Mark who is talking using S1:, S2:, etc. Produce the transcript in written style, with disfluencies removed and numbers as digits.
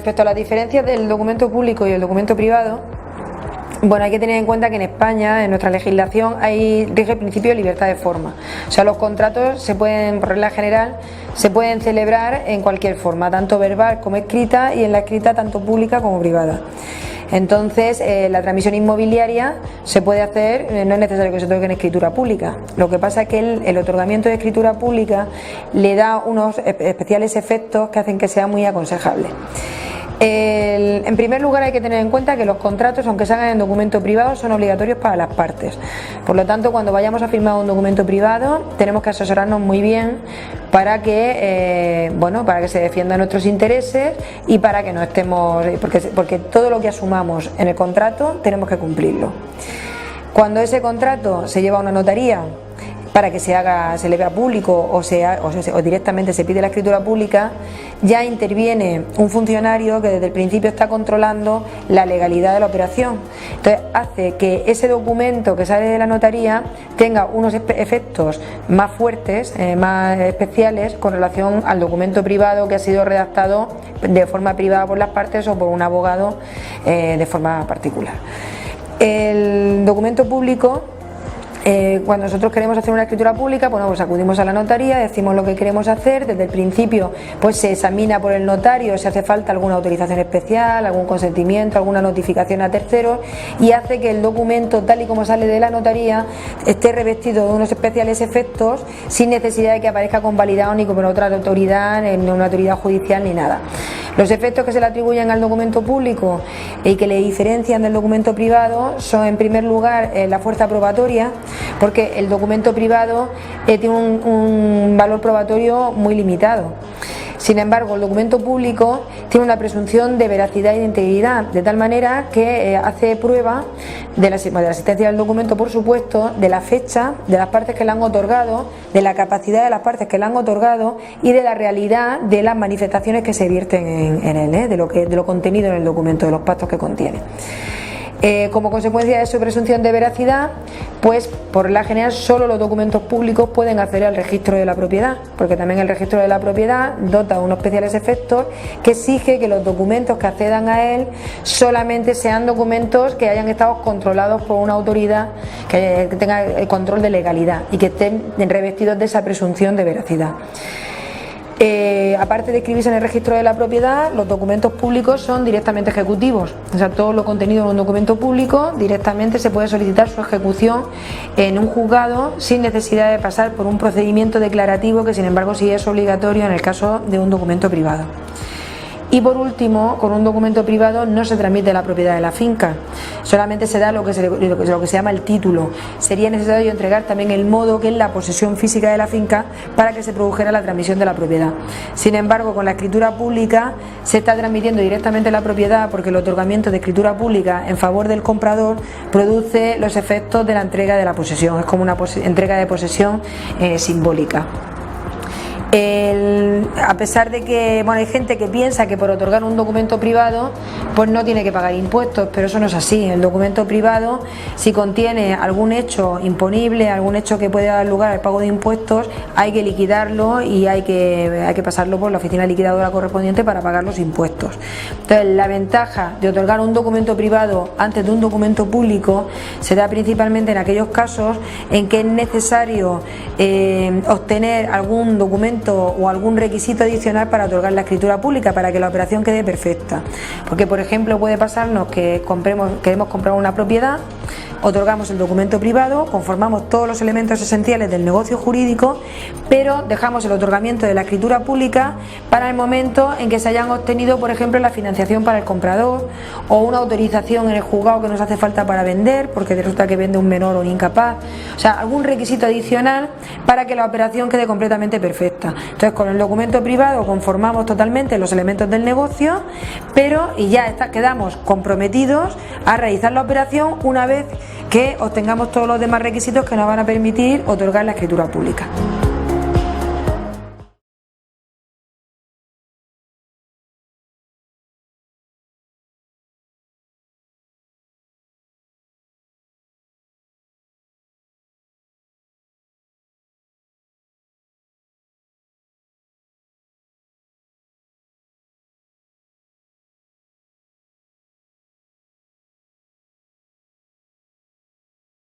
S1: respecto a las diferencias del documento público y el documento privado, bueno, hay que tener en cuenta que en España, en nuestra legislación, rige el principio de libertad de forma. O sea, los contratos se pueden, por regla general, se pueden celebrar en cualquier forma, tanto verbal como escrita, y en la escrita tanto pública como privada. Entonces, la transmisión inmobiliaria se puede hacer, no es necesario que se otorgue en escritura pública. Lo que pasa es que el otorgamiento de escritura pública le da unos especiales efectos que hacen que sea muy aconsejable. En primer lugar, hay que tener en cuenta que los contratos, aunque se hagan en documento privado, son obligatorios para las partes. Por lo tanto, cuando vayamos a firmar un documento privado, tenemos que asesorarnos muy bien para que se defiendan nuestros intereses y para que no estemos, porque todo lo que asumamos en el contrato tenemos que cumplirlo. Cuando ese contrato se lleva a una notaría para que se le vea público o directamente se pide la escritura pública, ya interviene un funcionario que desde el principio está controlando la legalidad de la operación. Entonces hace que ese documento que sale de la notaría tenga unos efectos más fuertes, más especiales con relación al documento privado que ha sido redactado de forma privada por las partes o por un abogado de forma particular. El documento público, cuando nosotros queremos hacer una escritura pública, pues acudimos a la notaría, decimos lo que queremos hacer, desde el principio pues se examina por el notario si hace falta alguna autorización especial, algún consentimiento, alguna notificación a terceros, y hace que el documento, tal y como sale de la notaría, esté revestido de unos especiales efectos sin necesidad de que aparezca convalidado ni por otra autoridad, ni una autoridad judicial ni nada. Los efectos que se le atribuyen al documento público y que le diferencian del documento privado son, en primer lugar, la fuerza probatoria, porque el documento privado tiene un valor probatorio muy limitado. Sin embargo, el documento público tiene una presunción de veracidad y de integridad, de tal manera que hace prueba de la existencia del documento, por supuesto, de la fecha, de las partes que le han otorgado, de la capacidad de las partes que le han otorgado y de la realidad de las manifestaciones que se vierten en él, de lo contenido en el documento, de los pactos que contiene. Como consecuencia de su presunción de veracidad, pues por la general solo los documentos públicos pueden acceder al registro de la propiedad, porque también el registro de la propiedad dota de unos especiales efectos que exige que los documentos que accedan a él solamente sean documentos que hayan estado controlados por una autoridad que tenga el control de legalidad y que estén revestidos de esa presunción de veracidad. Aparte de escribirse en el registro de la propiedad, los documentos públicos son directamente ejecutivos. O sea, todo lo contenido en un documento público directamente se puede solicitar su ejecución en un juzgado sin necesidad de pasar por un procedimiento declarativo que, sin embargo, sí es obligatorio en el caso de un documento privado. Y por último, con un documento privado no se transmite la propiedad de la finca, solamente se da lo que se llama el título. Sería necesario entregar también el modo, que es la posesión física de la finca, para que se produjera la transmisión de la propiedad. Sin embargo, con la escritura pública se está transmitiendo directamente la propiedad, porque el otorgamiento de escritura pública en favor del comprador produce los efectos de la entrega de la posesión, es como una entrega de posesión simbólica. A pesar de que hay gente que piensa que por otorgar un documento privado pues no tiene que pagar impuestos, pero eso no es así. El documento privado, si contiene algún hecho imponible, algún hecho que puede dar lugar al pago de impuestos, hay que liquidarlo y hay que pasarlo por la oficina liquidadora correspondiente para pagar los impuestos. Entonces, la ventaja de otorgar un documento privado antes de un documento público se da principalmente en aquellos casos en que es necesario obtener algún documento o algún requisito adicional para otorgar la escritura pública, para que la operación quede perfecta. Porque, por ejemplo, puede pasarnos que queremos comprar una propiedad, otorgamos el documento privado, conformamos todos los elementos esenciales del negocio jurídico, pero dejamos el otorgamiento de la escritura pública para el momento en que se hayan obtenido, por ejemplo, la financiación para el comprador o una autorización en el juzgado que nos hace falta para vender, porque resulta que vende un menor o un incapaz. O sea, algún requisito adicional para que la operación quede completamente perfecta. Entonces, con el documento privado conformamos totalmente los elementos del negocio, pero quedamos comprometidos a realizar la operación una vez que obtengamos todos los demás requisitos que nos van a permitir otorgar la escritura pública.